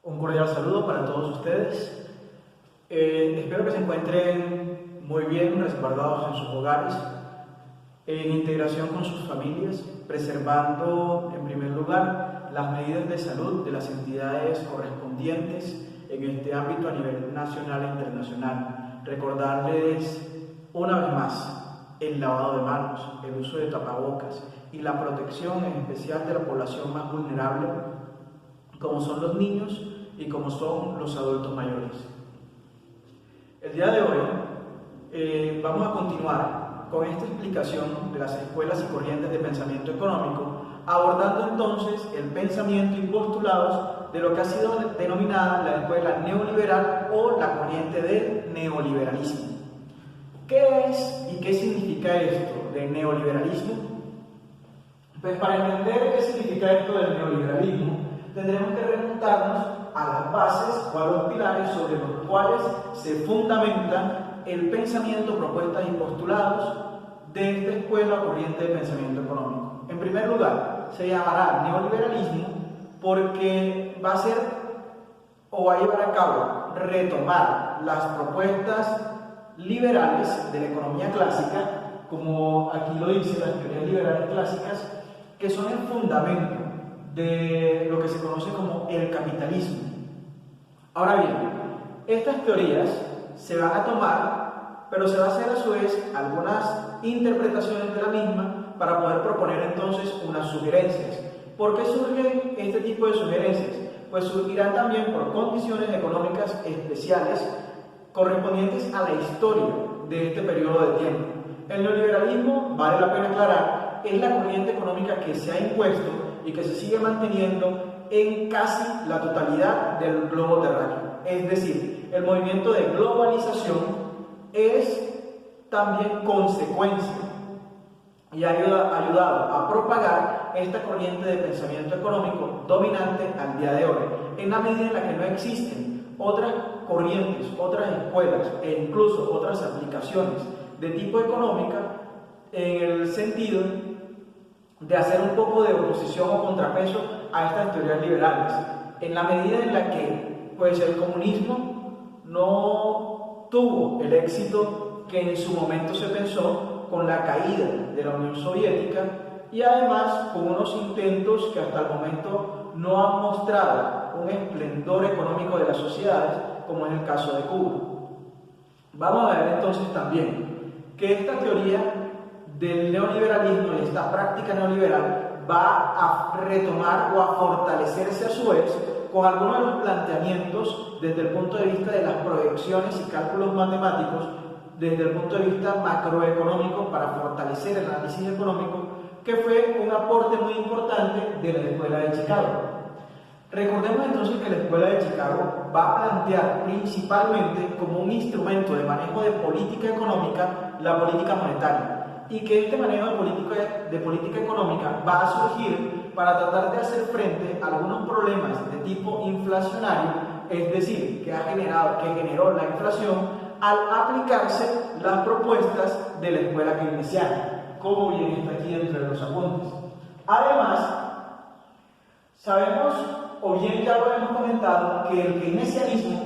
Un cordial saludo para todos ustedes. Espero que se encuentren muy bien resguardados en sus hogares, en integración con sus familias, preservando en primer lugar las medidas de salud de las entidades correspondientes en este ámbito a nivel nacional e internacional. Recordarles una vez más el lavado de manos, el uso de tapabocas y la protección en especial de la población más vulnerable, como son los niños y como son los adultos mayores. El día de hoy vamos a continuar con esta explicación de las escuelas y corrientes de pensamiento económico, abordando entonces el pensamiento y postulados de lo que ha sido denominada la escuela neoliberal o la corriente del neoliberalismo. ¿Qué es y qué significa esto del neoliberalismo? Pues para entender qué significa esto del neoliberalismo, tendremos que remontarnos a las bases o a los pilares sobre los cuales se fundamenta el pensamiento, propuestas y postulados de esta escuela o corriente de pensamiento económico. En primer lugar, se llamará neoliberalismo porque va a ser o va a llevar a cabo retomar las propuestas liberales de la economía clásica, como aquí lo dicen las teorías liberales clásicas, que son el fundamento de lo que se conoce como el capitalismo. Ahora bien, estas teorías se van a tomar, pero se va a hacer a su vez algunas interpretaciones de la misma para poder proponer entonces unas sugerencias. ¿Por qué surgen este tipo de sugerencias? Pues surgirán también por condiciones económicas especiales correspondientes a la historia de este periodo de tiempo. El neoliberalismo, vale la pena aclarar, es la corriente económica que se ha impuesto y que se sigue manteniendo en casi la totalidad del globo terráqueo. Es decir, el movimiento de globalización es también consecuencia y ha ayudado a propagar esta corriente de pensamiento económico dominante al día de hoy, en la medida en la que no existen otras corrientes, otras escuelas e incluso otras aplicaciones de tipo económica en el sentido de hacer un poco de oposición o contrapeso a estas teorías liberales, en la medida en la que pues, el comunismo no tuvo el éxito que en su momento se pensó con la caída de la Unión Soviética y además con unos intentos que hasta el momento no han mostrado un esplendor económico de las sociedades, como es el caso de Cuba. Vamos a ver entonces también que esta teoría del neoliberalismo y esta práctica neoliberal va a retomar o a fortalecerse a su vez con algunos de los planteamientos desde el punto de vista de las proyecciones y cálculos matemáticos, desde el punto de vista macroeconómico para fortalecer el análisis económico, que fue un aporte muy importante de la Escuela de Chicago. Recordemos entonces que la Escuela de Chicago va a plantear principalmente como un instrumento de manejo de política económica la política monetaria, y que este manejo de política económica va a surgir para tratar de hacer frente a algunos problemas de tipo inflacionario, es decir, que generó la inflación al aplicarse las propuestas de la escuela keynesiana, como bien está aquí dentro de los apuntes. Además, sabemos, o bien ya lo hemos comentado, que el keynesianismo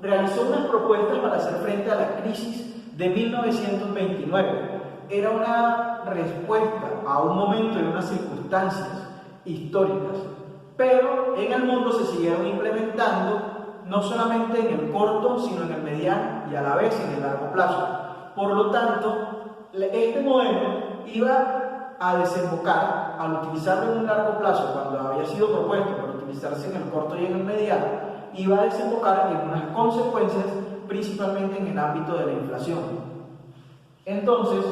realizó unas propuestas para hacer frente a la crisis de 1929. Era una respuesta a un momento y unas circunstancias históricas, pero en el mundo se siguieron implementando no solamente en el corto, sino en el mediano y a la vez en el largo plazo. Por lo tanto, este modelo iba a desembocar, al utilizarlo en un largo plazo, cuando había sido propuesto para utilizarse en el corto y en el mediano, iba a desembocar en unas consecuencias principalmente en el ámbito de la inflación. Entonces,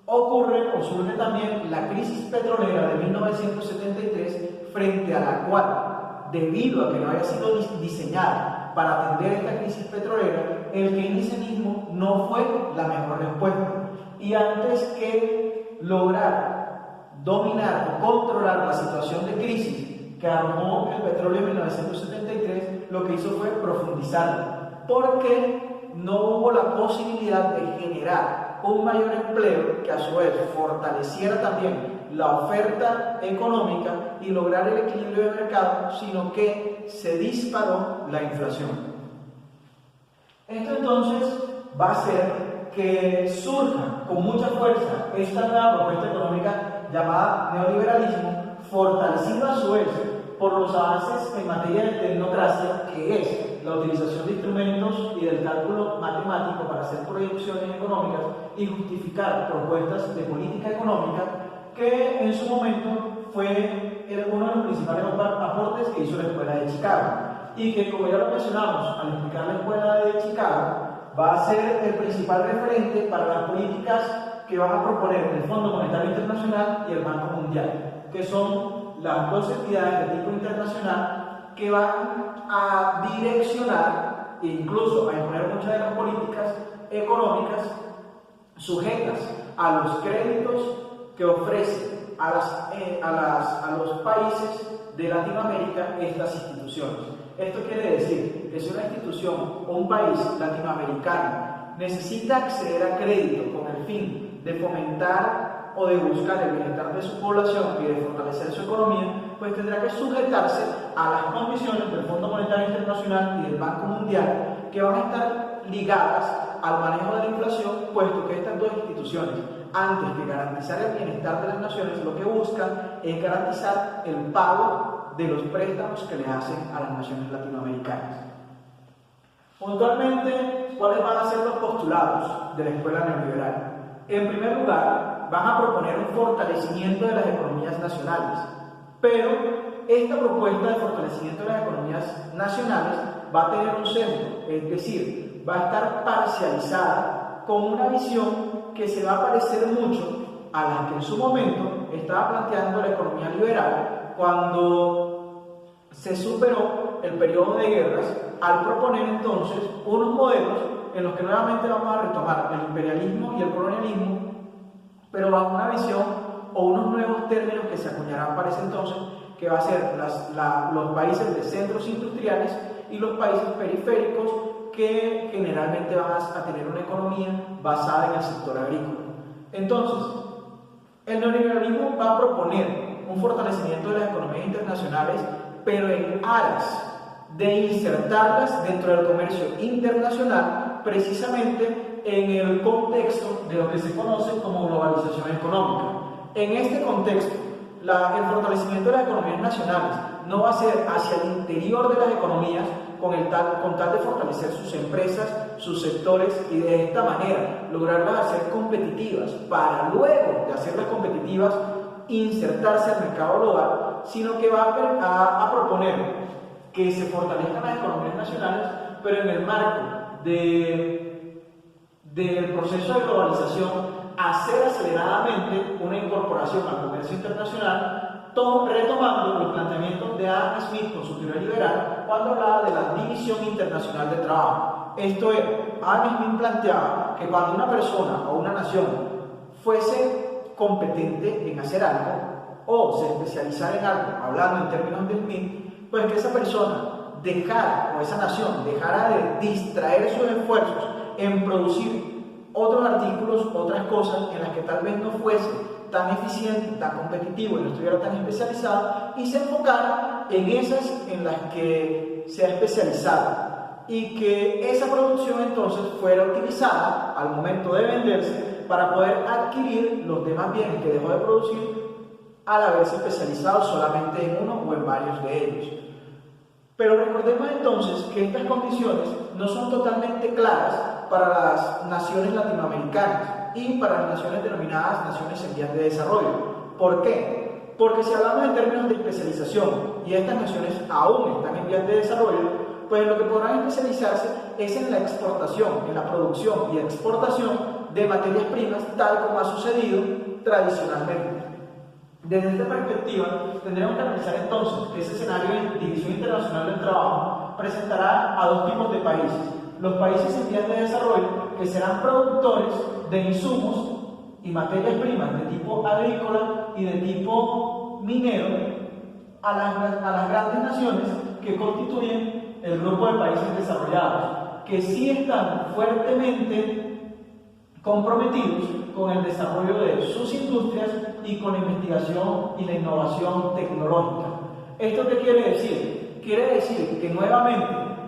ocurre o surge también la crisis petrolera de 1973, frente a la cual, debido a que no había sido diseñada para atender esta crisis petrolera, el keynesianismo no fue la mejor respuesta. Y antes que lograr dominar o controlar la situación de crisis que armó el petróleo en 1973, lo que hizo fue profundizarla, porque no hubo la posibilidad de generar un mayor empleo que a su vez fortaleciera también la oferta económica y lograr el equilibrio de mercado, sino que se disparó la inflación. Esto entonces va a hacer que surja con mucha fuerza esta nueva propuesta económica llamada neoliberalismo, fortalecida a su vez por los avances en materia de tecnocracia, que es la utilización de instrumentos y del cálculo matemático para hacer proyecciones económicas y justificar propuestas de política económica, que en su momento fue uno de los principales aportes que hizo la Escuela de Chicago, y que, como ya lo mencionamos al explicar la Escuela de Chicago, va a ser el principal referente para las políticas que van a proponer el Fondo Monetario Internacional y el Banco Mundial, que son las dos entidades de tipo internacional que van a direccionar e incluso a imponer muchas de las políticas económicas sujetas a los créditos que ofrecen a los países de Latinoamérica estas instituciones. Esto quiere decir que si una institución o un país latinoamericano necesita acceder a crédito con el fin de fomentar o de buscar el bienestar de su población y de fortalecer su economía, pues tendrá que sujetarse a las condiciones del Fondo Monetario Internacional y del Banco Mundial, que van a estar ligadas al manejo de la inflación, puesto que estas dos instituciones, antes de garantizar el bienestar de las naciones, lo que buscan es garantizar el pago de los préstamos que le hacen a las naciones latinoamericanas. Puntualmente, ¿cuáles van a ser los postulados de la escuela neoliberal? En primer lugar, van a proponer un fortalecimiento de las economías nacionales, pero esta propuesta de fortalecimiento de las economías nacionales va a tener un sesgo, es decir, va a estar parcializada con una visión que se va a parecer mucho a la que en su momento estaba planteando la economía liberal cuando se superó el periodo de guerras, al proponer entonces unos modelos en los que nuevamente vamos a retomar el imperialismo y el colonialismo, pero bajo una visión o unos nuevos términos que se acuñarán para ese entonces, que va a ser los países de centros industriales y los países periféricos, que generalmente van a tener una economía basada en el sector agrícola. Entonces, el neoliberalismo va a proponer un fortalecimiento de las economías internacionales, pero en aras de insertarlas dentro del comercio internacional, precisamente en el contexto de lo que se conoce como globalización económica. En este contexto, el fortalecimiento de las economías nacionales no va a ser hacia el interior de las economías con tal de fortalecer sus empresas, sus sectores, y de esta manera lograrlas hacer competitivas para luego de hacerlas competitivas insertarse al mercado global, sino que va a proponer que se fortalezcan las economías nacionales, pero en el marco del proceso de globalización, hacer aceleradamente una incorporación al comercio internacional, retomando los planteamientos de Adam Smith con su teoría liberal cuando hablaba de la división internacional del trabajo. Esto es, Adam Smith planteaba que cuando una persona o una nación fuese competente en hacer algo o se especializara en algo, hablando en términos de Smith, pues que esa persona dejara, o esa nación dejara de distraer sus esfuerzos en producir otros artículos, otras cosas en las que tal vez no fuese tan eficiente, tan competitivo y no estuviera tan especializado, y se enfocara en esas en las que se ha especializado, y que esa producción entonces fuera utilizada al momento de venderse para poder adquirir los demás bienes que dejó de producir al haberse especializado solamente en uno o en varios de ellos. Pero recordemos entonces que estas condiciones no son totalmente claras para las naciones latinoamericanas y para las naciones denominadas naciones en vías de desarrollo. ¿Por qué? Porque si hablamos en términos de especialización y estas naciones aún están en vías de desarrollo, pues lo que podrán especializarse es en la exportación, en la producción y exportación de materias primas, tal como ha sucedido tradicionalmente. Desde esta perspectiva, tendremos que analizar entonces que ese escenario de división internacional del trabajo presentará a dos tipos de países. Los países en vías de desarrollo, que serán productores de insumos y materias primas de tipo agrícola y de tipo minero, a las grandes naciones que constituyen el grupo de países desarrollados, que sí están fuertemente comprometidos con el desarrollo de sus industrias y con la investigación y la innovación tecnológica. ¿Esto qué quiere decir? Quiere decir que nuevamente,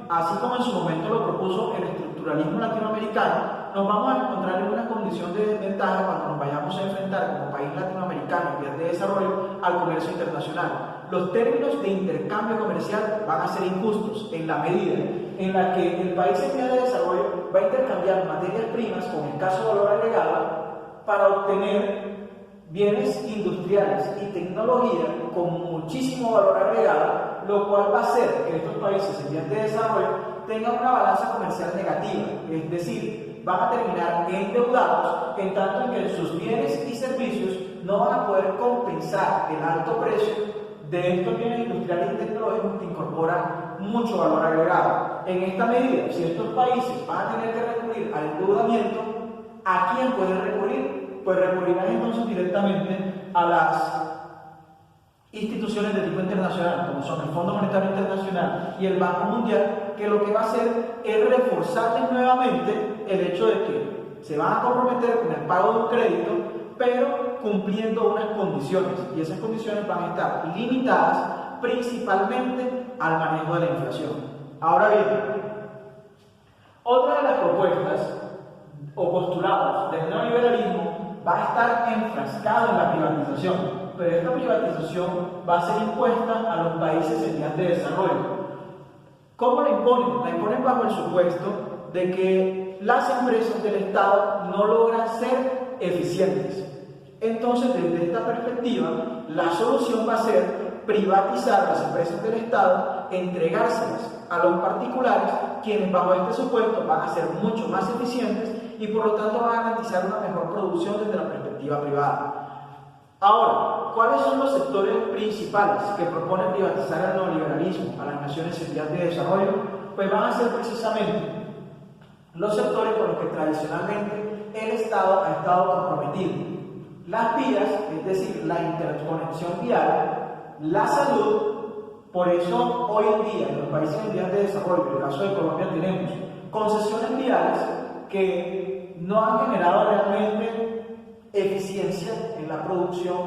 así como en su momento lo propuso el estructuralismo latinoamericano, nos vamos a encontrar en una condición de desventaja cuando nos vayamos a enfrentar como país latinoamericano en vías de desarrollo al comercio internacional. Los términos de intercambio comercial van a ser injustos en la medida en la que el país en vías de desarrollo va a intercambiar materias primas con escaso valor agregado para obtener bienes industriales y tecnología con muchísimo valor agregado, lo cual va a hacer que estos países en vías de desarrollo tengan una balanza comercial negativa, es decir, van a terminar endeudados en tanto en que sus bienes y servicios no van a poder compensar el alto precio de estos bienes industriales y tecnológicos que incorporan mucho valor agregado. En esta medida, si estos países van a tener que recurrir al endeudamiento, ¿a quién pueden recurrir? Pues recurrirán entonces directamente a las instituciones de tipo internacional, como son el Fondo Monetario Internacional y el Banco Mundial, que lo que va a hacer es reforzarles nuevamente el hecho de que se van a comprometer con el pago de un crédito, pero cumpliendo unas condiciones, y esas condiciones van a estar limitadas principalmente al manejo de la inflación. Ahora bien, otra de las propuestas o postulados del neoliberalismo va a estar enfrascado en la privatización, pero esta privatización va a ser impuesta a los países en vías de desarrollo. ¿Cómo la imponen? La imponen bajo el supuesto de que las empresas del Estado no logran ser eficientes. Entonces, desde esta perspectiva, la solución va a ser privatizar las empresas del Estado, entregárselas a los particulares, quienes bajo este supuesto van a ser mucho más eficientes y por lo tanto van a garantizar una mejor producción desde la perspectiva privada. Ahora, ¿cuáles son los sectores principales que propone privatizar el neoliberalismo a las naciones en vías de desarrollo? Pues van a ser precisamente los sectores con los que tradicionalmente el Estado ha estado comprometido. Las vías, es decir, la interconexión vial, la salud. Por eso hoy en día en los países en vías de desarrollo, en el caso de Colombia, tenemos concesiones viales que no han generado realmente eficiencia en la producción,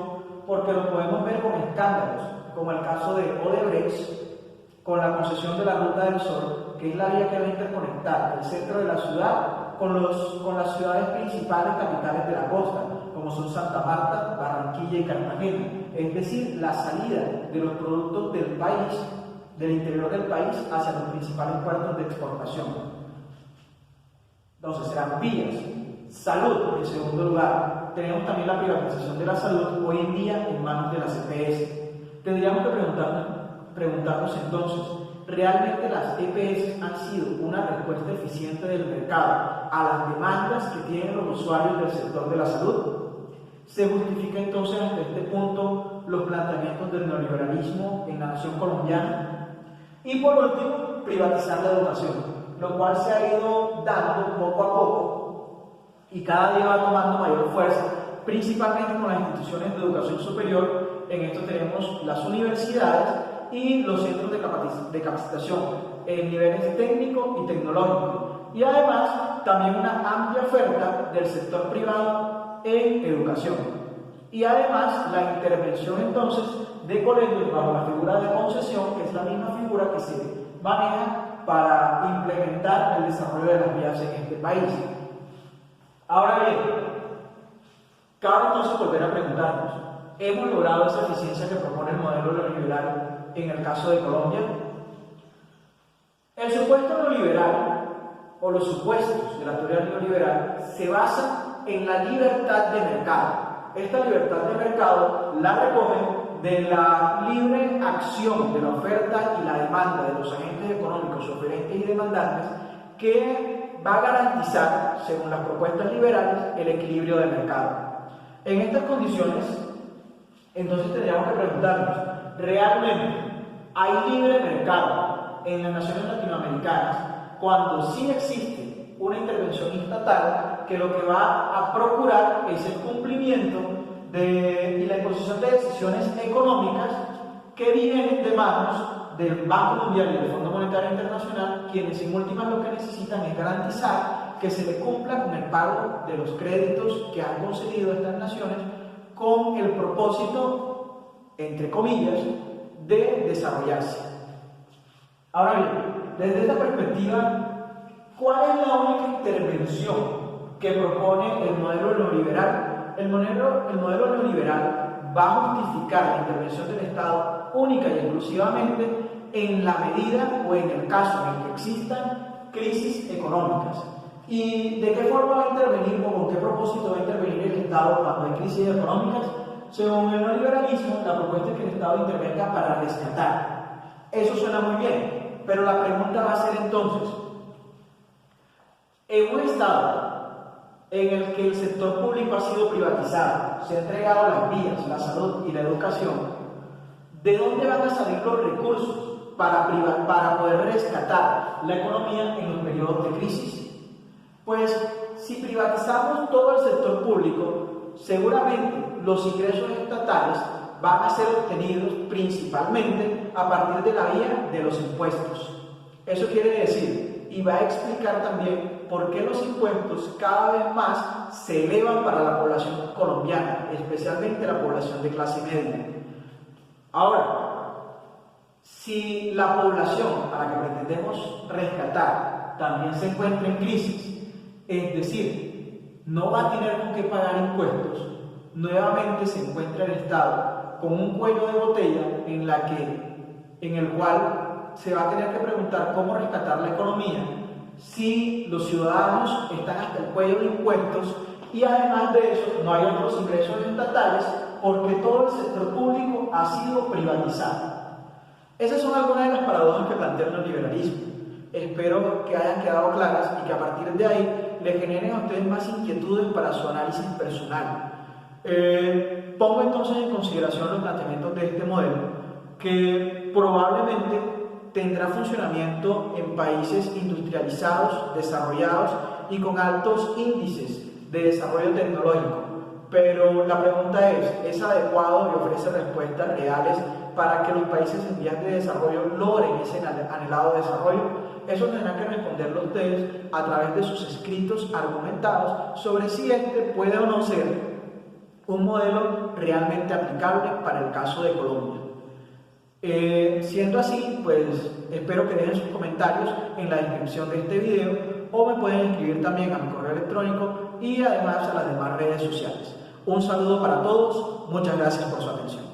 porque lo podemos ver con escándalos, como el caso de Odebrecht, con la concesión de la Ruta del Sol, que es la vía que va a interconectar el centro de la ciudad con las ciudades principales capitales de la costa, como son Santa Marta, Barranquilla y Cartagena, es decir, la salida de los productos del país, del interior del país, hacia los principales puertos de exportación. Entonces serán vías. Salud, en segundo lugar. Tenemos también la privatización de la salud hoy en día en manos de las EPS. Tendríamos que preguntarnos entonces, ¿realmente las EPS han sido una respuesta eficiente del mercado a las demandas que tienen los usuarios del sector de la salud? ¿Se justifica entonces hasta este punto los planteamientos del neoliberalismo en la nación colombiana? Y por último, privatizar la educación, lo cual se ha ido dando poco a poco y cada día va tomando mayor fuerza, principalmente con las instituciones de educación superior. En esto tenemos las universidades y los centros de capacitación en niveles técnico y tecnológico, y además también una amplia oferta del sector privado en educación, y además la intervención entonces de colegios bajo la figura de concesión, que es la misma figura que se maneja para implementar el desarrollo de las vías en este país. Ahora bien, cabe entonces volver a preguntarnos, ¿hemos logrado esa eficiencia que propone el modelo neoliberal en el caso de Colombia? El supuesto neoliberal, o los supuestos de la teoría neoliberal, se basan en la libertad de mercado. Esta libertad de mercado la recogen de la libre acción de la oferta y la demanda de los agentes económicos, oferentes y demandantes, que va a garantizar, según las propuestas liberales, el equilibrio de mercado. En estas condiciones, entonces tendríamos que preguntarnos, ¿realmente hay libre mercado en las naciones latinoamericanas cuando sí existe una intervención estatal que lo que va a procurar es el cumplimiento y la imposición de decisiones económicas que vienen de manos del Banco Mundial y del Fondo Monetario Internacional, quienes en últimas lo que necesitan es garantizar que se le cumpla con el pago de los créditos que han concedido estas naciones con el propósito, entre comillas, de desarrollarse. Ahora bien, desde esta perspectiva, ¿cuál es la única intervención que propone el modelo neoliberal? El modelo neoliberal va a justificar la intervención del Estado única y exclusivamente en la medida o en el caso en el que existan crisis económicas. ¿Y de qué forma va a intervenir o con qué propósito va a intervenir el Estado cuando hay crisis económicas? Según el neoliberalismo, la propuesta es que el Estado intervenga para rescatar. Eso suena muy bien, pero la pregunta va a ser entonces, en un Estado en el que el sector público ha sido privatizado, se ha entregado las vías, la salud y la educación, ¿de dónde van a salir los recursos para poder rescatar la economía en los periodos de crisis? Pues si privatizamos todo el sector público, seguramente los ingresos estatales van a ser obtenidos principalmente a partir de la vía de los impuestos. Eso quiere decir, y va a explicar también por qué los impuestos cada vez más se elevan para la población colombiana, especialmente la población de clase media. Ahora, si la población a la que pretendemos rescatar también se encuentra en crisis, es decir, no va a tener con qué pagar impuestos, nuevamente se encuentra el Estado con un cuello de botella en el cual se va a tener que preguntar cómo rescatar la economía si los ciudadanos están hasta el cuello de impuestos y además de eso no hay otros ingresos estatales porque todo el sector público ha sido privatizado. Esas son algunas de las paradojas que plantea el neoliberalismo. Espero que hayan quedado claras y que a partir de ahí le generen a ustedes más inquietudes para su análisis personal. Pongo entonces en consideración los planteamientos de este modelo, que probablemente tendrá funcionamiento en países industrializados, desarrollados y con altos índices de desarrollo tecnológico. Pero la pregunta ¿es adecuado y ofrece respuestas reales para que los países en vías de desarrollo logren ese anhelado desarrollo? Eso tendrán que responderlo ustedes a través de sus escritos argumentados sobre si este puede o no ser un modelo realmente aplicable para el caso de Colombia. Siendo así, pues espero que dejen sus comentarios en la descripción de este video o me pueden escribir también a mi correo electrónico y además a las demás redes sociales. Un saludo para todos, muchas gracias por su atención.